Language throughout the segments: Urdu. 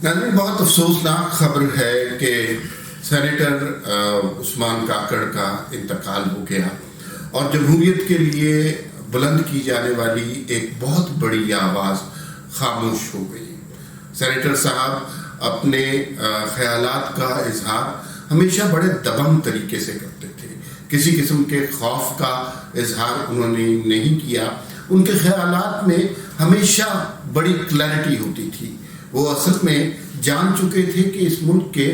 ناظرین، بہت افسوسناک خبر ہے کہ سینیٹر عثمان کاکڑ کا انتقال ہو گیا اور جمہوریت کے لیے بلند کی جانے والی ایک بہت بڑی آواز خاموش ہو گئی۔ سینیٹر صاحب اپنے خیالات کا اظہار ہمیشہ بڑے دبنگ طریقے سے کرتے تھے، کسی قسم کے خوف کا اظہار انہوں نے نہیں کیا۔ ان کے خیالات میں ہمیشہ بڑی کلیئرٹی ہوتی تھی۔ وہ اصل میں جان چکے تھے کہ اس ملک کے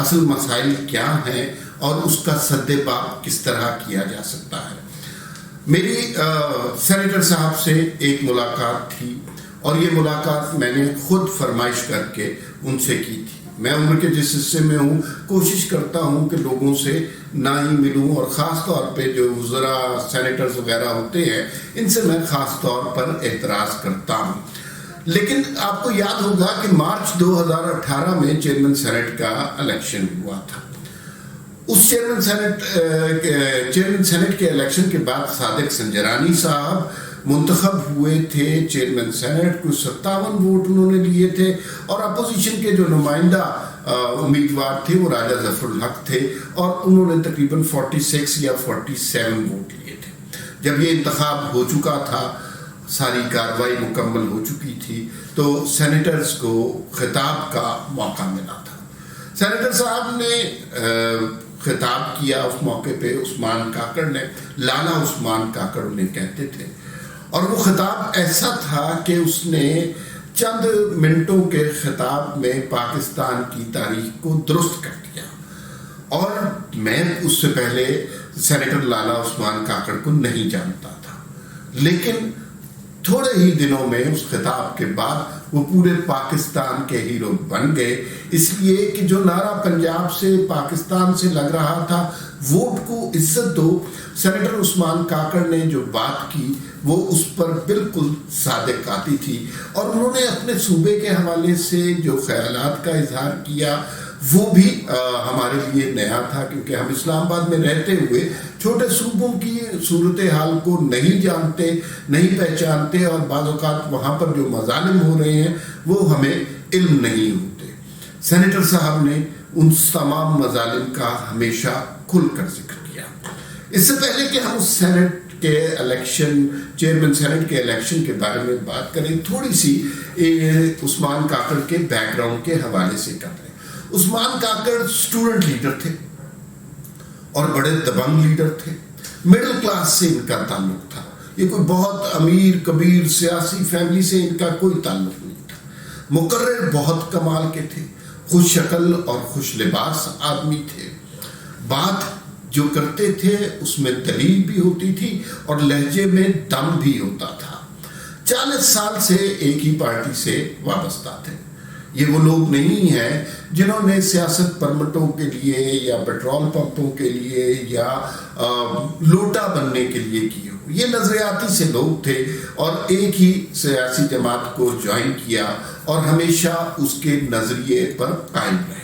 اصل مسائل کیا ہیں اور اس کا سد باب کس طرح کیا جا سکتا ہے۔ میری سینیٹر صاحب سے ایک ملاقات تھی اور یہ ملاقات میں نے خود فرمائش کر کے ان سے کی تھی۔ میں عمر کے جس حصے میں ہوں کوشش کرتا ہوں کہ لوگوں سے نہ ہی ملوں، اور خاص طور پہ جو وزراء سینیٹرز وغیرہ ہوتے ہیں ان سے میں خاص طور پر اعتراض کرتا ہوں۔ لیکن آپ کو یاد ہوگا کہ مارچ 2018 میں چیئرمین سینٹ کا الیکشن ہوا تھا۔ اس چیئرمین سینٹ کے الیکشن کے بعد صادق سنجرانی صاحب منتخب ہوئے تھے چیئرمین سینٹ۔ کچھ 57 ووٹ انہوں نے لیے تھے اور اپوزیشن کے جو نمائندہ امیدوار تھے وہ راجہ ظفر الحق تھے اور انہوں نے تقریباً 46 یا 47 ووٹ لیے تھے۔ جب یہ انتخاب ہو چکا تھا، ساری کارروائی مکمل ہو چکی تھی، تو سینیٹرز کو خطاب کا موقع ملا تھا۔ سینیٹر صاحب نے خطاب کیا اس موقع پہ، عثمان کاکڑ نے، لالا عثمان کاکڑ انہیں کہتے تھے، اور وہ خطاب ایسا تھا کہ اس نے چند منٹوں کے خطاب میں پاکستان کی تاریخ کو درست کر دیا۔ اور میں اس سے پہلے سینیٹر لالا عثمان کاکڑ کو نہیں جانتا تھا، لیکن تھوڑے ہی دنوں میں اس خطاب کے بعد وہ پورے پاکستان کے ہیرو بن گئے، اس لیے کہ جو نعرہ پنجاب سے، پاکستان سے لگ رہا تھا، ووٹ کو عزت دو، سینیٹر عثمان کاکڑ نے جو بات کی وہ اس پر بالکل صادق آتی تھی، اور انہوں نے اپنے صوبے کے حوالے سے جو خیالات کا اظہار کیا وہ بھی ہمارے لیے نیا تھا، کیونکہ ہم اسلام آباد میں رہتے ہوئے چھوٹے صوبوں کی صورتحال کو نہیں جانتے، نہیں پہچانتے، اور بعض اوقات وہاں پر جو مظالم ہو رہے ہیں وہ ہمیں علم نہیں ہوتے۔ سینیٹر صاحب نے ان تمام مظالم کا ہمیشہ کھل کر ذکر کیا۔ اس سے پہلے کہ ہم سینٹ کے الیکشن، چیئرمین سینٹ کے الیکشن کے بارے میں بات کریں، تھوڑی سی عثمان کاکڑ کے بیک گراؤنڈ کے حوالے سے کر رہے ہیں۔ عثمان کاکڑ اسٹوڈنٹ لیڈر تھے اور بڑے دبنگ لیڈر تھے۔ مڈل کلاس سے ان کا تعلق تھا، یہ کوئی بہت امیر کبیر سیاسی فیملی سے ان کا کوئی تعلق نہیں تھا۔ مقرر بہت کمال کے تھے، خوش شکل اور خوش لباس آدمی تھے۔ بات جو کرتے تھے اس میں دلیل بھی ہوتی تھی اور لہجے میں دم بھی ہوتا تھا۔ 40 سال سے ایک ہی پارٹی سے وابستہ تھے۔ یہ وہ لوگ نہیں ہیں جنہوں نے سیاست پرمٹوں کے لیے یا پیٹرول پمپوں کے لیے یا لوٹا بننے کے لیے کی ہو۔ یہ نظریاتی سے لوگ تھے اور ایک ہی سیاسی جماعت کو جوائن کیا اور ہمیشہ اس کے نظریے پر قائم رہے۔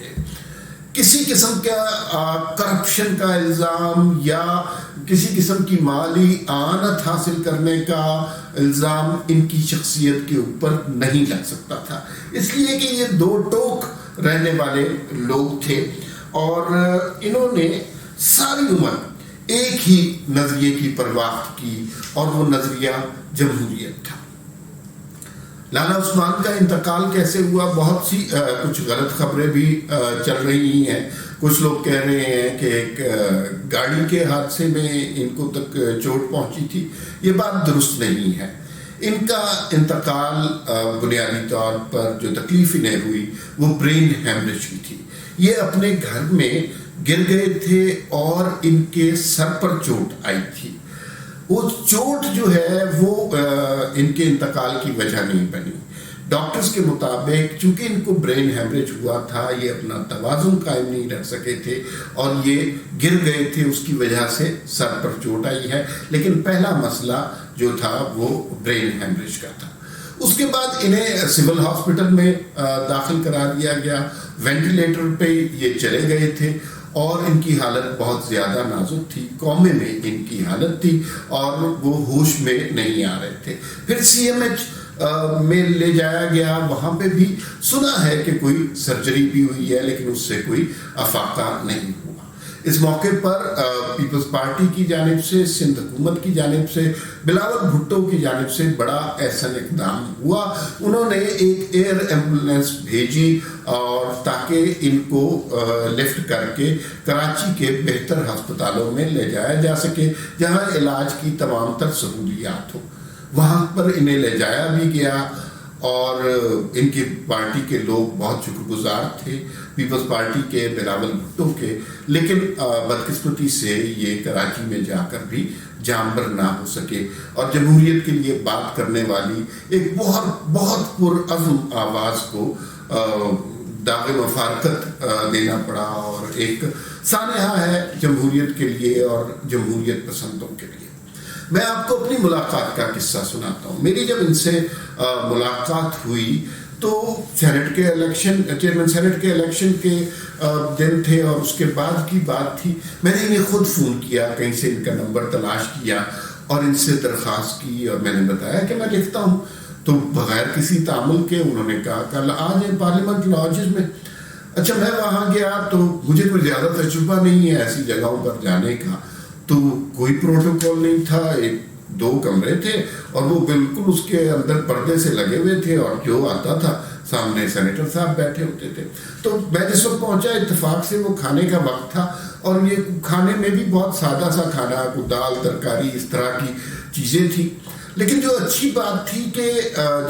کسی قسم کا کرپشن کا الزام یا کسی قسم کی مالی اعانت حاصل کرنے کا الزام ان کی شخصیت کے اوپر نہیں لگ سکتا تھا، اس لیے کہ یہ دو ٹوک رہنے والے لوگ تھے اور انہوں نے ساری عمر ایک ہی نظریے کی پرواہ کی اور وہ نظریہ جمہوریت تھا۔ لالا عثمان کا انتقال کیسے ہوا؟ بہت سی کچھ غلط خبریں بھی چل رہی ہیں۔ کچھ لوگ کہہ رہے ہیں کہ ایک گاڑی کے حادثے میں ان کو تک چوٹ پہنچی تھی، یہ بات درست نہیں ہے۔ ان کا انتقال بنیادی طور پر جو تکلیف انہیں ہوئی وہ برین ہیمریج کی تھی۔ یہ اپنے گھر میں گر گئے تھے اور ان کے سر پر چوٹ آئی تھی۔ وہ چوٹ جو ہے وہ ان کے انتقال کی وجہ نہیں بنی۔ ڈاکٹرز کے مطابق چونکہ ان کو برین ہیمریج ہوا تھا، یہ اپنا توازن قائم نہیں رکھ سکے تھے اور یہ گر گئے تھے، اس کی وجہ سے سر پر چوٹ آئی ہے، لیکن پہلا مسئلہ جو تھا وہ برین ہیمریج کا تھا۔ اس کے بعد انہیں سول ہاسپٹل میں داخل کرا دیا گیا، وینٹیلیٹر پہ یہ چلے گئے تھے اور ان کی حالت بہت زیادہ نازک تھی، کومے میں ان کی حالت تھی اور وہ ہوش میں نہیں آ رہے تھے۔ پھر سی ایم ایچ میں لے جایا گیا. وہاں پہ بھی سنا ہے کہ کوئی سرجری بھی ہوئی ہے لیکن اس سے کوئی افاقہ نہیں ہوا. اس موقع پر پیپلز پارٹی کی جانب سے, سندھ حکومت کی جانب سے, بلاول بھٹو کی جانب سے بڑا احسن اقدام ہوا. انہوں نے ایک ایئر ایمبولینس بھیجی اور تاکہ ان کو لفٹ کر کے کراچی کے بہتر ہسپتالوں میں لے جایا جا سکے جہاں علاج کی تمام تر سہولیات ہو. وہاں پر انہیں لے جایا بھی گیا اور ان کی پارٹی کے لوگ بہت شکر گزار تھے پیپلز پارٹی کے, بلاول بھٹو کے. لیکن بدقسمتی سے یہ کراچی میں جا کر بھی جانبر نہ ہو سکے اور جمہوریت کے لیے بات کرنے والی ایک بہت بہت پرعزم آواز کو داغ مفارقت دینا پڑا اور ایک سانحہ ہے جمہوریت کے لیے اور جمہوریت پسندوں کے لیے. میں آپ کو اپنی ملاقات کا قصہ سناتا ہوں. میری جب ان سے ملاقات ہوئی تو سینٹ کے الیکشن, چیئرمین سینٹ کے الیکشن کے دن تھے اور اس کے بعد کی بات تھی. میں نے انہیں خود فون کیا, کہیں سے ان کا نمبر تلاش کیا اور ان سے درخواست کی اور میں نے بتایا کہ میں لکھتا ہوں. تو بغیر کسی تعامل کے انہوں نے کہا کل آ جائیں پارلیمنٹ لاجز میں. اچھا, میں وہاں گیا تو مجھے کوئی زیادہ تجربہ نہیں ہے ایسی جگہوں پر جانے کا, تو کوئی پروٹوکول نہیں تھا. ایک 2 کمرے تھے اور وہ بالکل اس کے اندر پردے سے لگے ہوئے تھے اور جو آتا تھا سامنے سینیٹر صاحب بیٹھے ہوتے تھے. تو میں جس وقت پہنچا اتفاق سے وہ کھانے کا وقت تھا اور یہ کھانے میں بھی بہت سادہ سا کھانا, کوئی دال ترکاری اس طرح کی چیزیں تھی. لیکن جو اچھی بات تھی کہ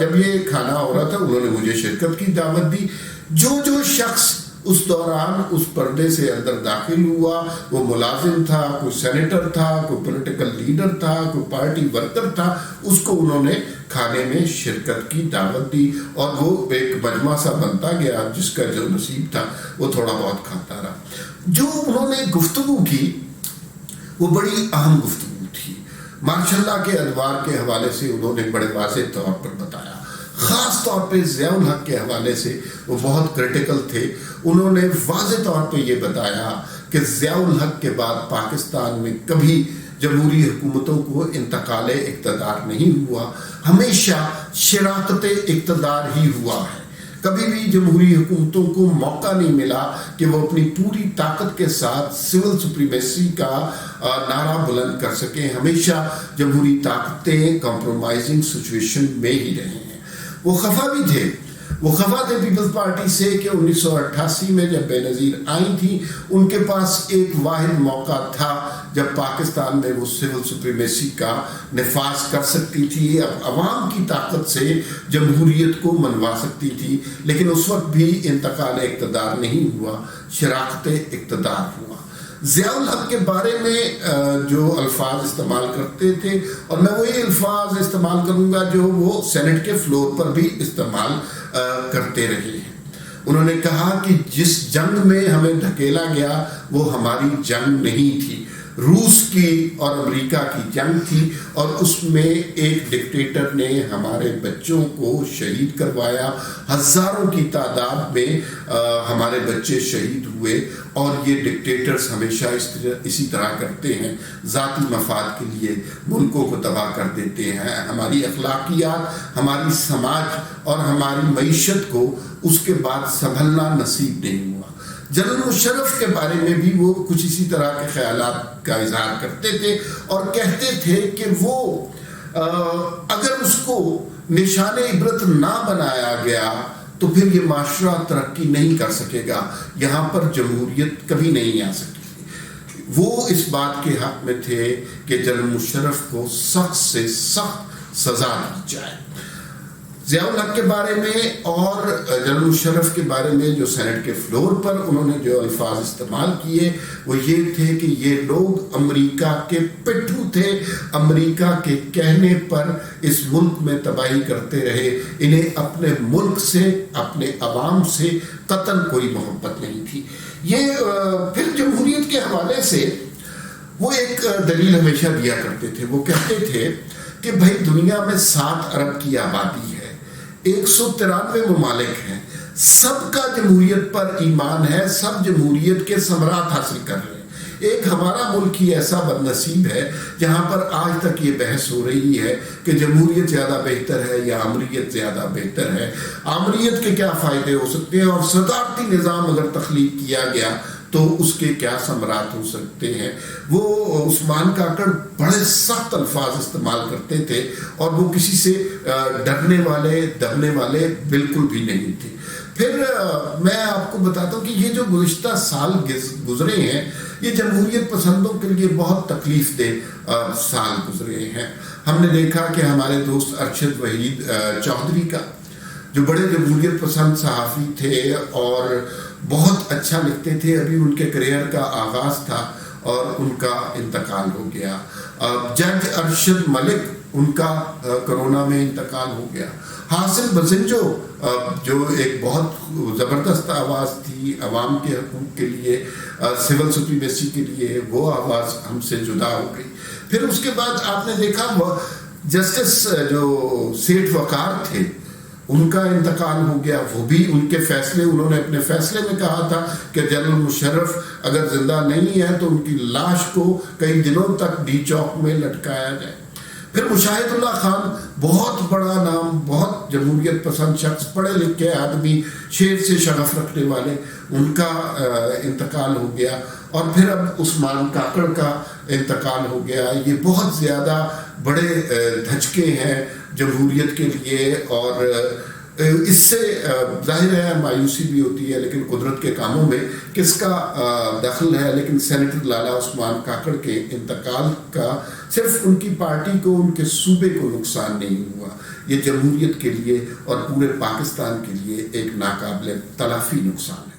جب یہ کھانا ہو رہا تھا انہوں نے مجھے شرکت کی دعوت دی. جو شخص اس دوران اس پردے سے اندر داخل ہوا وہ ملازم تھا, کوئی سینیٹر تھا, کوئی پولیٹیکل لیڈر تھا, کوئی پارٹی ورکر تھا, اس کو انہوں نے کھانے میں شرکت کی دعوت دی اور وہ ایک مجمع سا بنتا گیا. جس کا جو نصیب تھا وہ تھوڑا بہت کھاتا رہا. جو انہوں نے گفتگو کی وہ بڑی اہم گفتگو تھی. ماشاء اللہ کے ادوار کے حوالے سے انہوں نے بڑے واضح طور پر بتایا, خاص طور پہ ضیاء الحق کے حوالے سے وہ بہت کریٹیکل تھے. انہوں نے واضح طور پہ یہ بتایا کہ ضیاء الحق کے بعد پاکستان میں کبھی جمہوری حکومتوں کو انتقال اقتدار نہیں ہوا, ہمیشہ شراکت اقتدار ہی ہوا ہے. کبھی بھی جمہوری حکومتوں کو موقع نہیں ملا کہ وہ اپنی پوری طاقت کے ساتھ سول سپریمیسی کا نعرہ بلند کر سکیں. ہمیشہ جمہوری طاقتیں کمپرومائزنگ سچویشن میں ہی رہے ہیں. وہ خفا بھی تھے, وہ خفا تھے پیپلز پارٹی سے کہ 1988 میں جب بے نظیر آئی تھی ان کے پاس ایک واحد موقع تھا جب پاکستان میں وہ سول سپریمیسی کا نفاذ کر سکتی تھی, اب عوام کی طاقت سے جمہوریت کو منوا سکتی تھی. لیکن اس وقت بھی انتقال اقتدار نہیں ہوا, شراکت اقتدار ہوا. ضیاء الحق کے بارے میں جو الفاظ استعمال کرتے تھے اور میں وہی الفاظ استعمال کروں گا جو وہ سینٹ کے فلور پر بھی استعمال کرتے رہے ہیں. انہوں نے کہا کہ جس جنگ میں ہمیں دھکیلا گیا وہ ہماری جنگ نہیں تھی, روس کی اور امریکہ کی جنگ تھی اور اس میں ایک ڈکٹیٹر نے ہمارے بچوں کو شہید کروایا. ہزاروں کی تعداد میں ہمارے بچے شہید ہوئے اور یہ ڈکٹیٹرز ہمیشہ اسی طرح کرتے ہیں, ذاتی مفاد کے لیے ملکوں کو تباہ کر دیتے ہیں. ہماری اخلاقیات, ہماری سماج اور ہماری معیشت کو اس کے بعد سنبھلنا نصیب نہیں ہوا. جنرل مشرف کے بارے میں بھی وہ کچھ اسی طرح کے خیالات کا اظہار کرتے تھے اور کہتے تھے کہ وہ اگر اس کو نشان عبرت نہ بنایا گیا تو پھر یہ معاشرہ ترقی نہیں کر سکے گا, یہاں پر جمہوریت کبھی نہیں آ سکتی. وہ اس بات کے حق میں تھے کہ جنرل مشرف کو سخت سے سخت سزا دی جائے. ضیاء الحق کے بارے میں اور جنرل مشرف کے بارے میں جو سینٹ کے فلور پر انہوں نے جو الفاظ استعمال کیے وہ یہ تھے کہ یہ لوگ امریکہ کے پٹھو تھے, امریکہ کے کہنے پر اس ملک میں تباہی کرتے رہے. انہیں اپنے ملک سے, اپنے عوام سے قطعاً کوئی محبت نہیں تھی. یہ پھر جمہوریت کے حوالے سے وہ ایک دلیل ہمیشہ دیا کرتے تھے. وہ کہتے تھے کہ بھائی دنیا میں 7 ارب کی آبادی ہے, 193 ممالک ہیں, سب کا جمہوریت پر ایمان ہے, سب جمہوریت کے ثمرات حاصل کر رہے ہیں. ایک ہمارا ملک ہی ایسا بد نصیب ہے جہاں پر آج تک یہ بحث ہو رہی ہے کہ جمہوریت زیادہ بہتر ہے یا آمریت زیادہ بہتر ہے. آمریت کے کیا فائدے ہو سکتے ہیں اور صدارتی نظام اگر تخلیق کیا گیا تو اس کے کیا ثمرات ہو سکتے ہیں. وہ عثمان کاکڑ بڑے سخت الفاظ استعمال کرتے تھے اور وہ کسی سے ڈرنے والے دبنے والے بالکل بھی نہیں تھے. پھر میں آپ کو بتاتا ہوں کہ یہ جو گزشتہ سال گزرے ہیں یہ جمہوریت پسندوں کے لیے بہت تکلیف دہ سال گزرے ہیں. ہم نے دیکھا کہ ہمارے دوست ارشد وحید چودھری کا جو بڑے جمہوریت پسند صحافی تھے اور بہت اچھا لکھتے تھے، ابھی ان کے کریئر کا آغاز تھا اور ان کا انتقال ہو گیا. جج ارشد ملک ان کا کرونا میں انتقال ہو گیا. حاصل بزنجو جو ایک بہت زبردست آواز تھی عوام کے حقوق کے لیے، سول سپریمیسی کے لیے، وہ آواز ہم سے جدا ہو گئی. پھر اس کے بعد آپ نے دیکھا جسٹس جو سیٹھ وقار تھے ان کا انتقال ہو گیا. وہ بھی ان کے فیصلے، انہوں نے اپنے فیصلے میں کہا تھا کہ جنرل مشرف اگر زندہ نہیں ہے تو ان کی لاش کو کئی دنوں تک ڈی چوک میں لٹکایا جائے. پھر مشاہد اللہ خان بہت بڑا نام، بہت جمہوریت پسند شخص، پڑھے لکھے آدمی، شعر سے شغف رکھنے والے، ان کا انتقال ہو گیا. اور پھر اب عثمان کاکڑ کا انتقال ہو گیا. یہ بہت زیادہ بڑے دھچکے ہیں جمہوریت کے لیے اور اس سے ظاہر ہے مایوسی بھی ہوتی ہے، لیکن قدرت کے کاموں میں کس کا دخل ہے. لیکن سینیٹر لالا عثمان کاکڑ کے انتقال کا صرف ان کی پارٹی کو، ان کے صوبے کو نقصان نہیں ہوا، یہ جمہوریت کے لیے اور پورے پاکستان کے لیے ایک ناقابل تلافی نقصان ہے.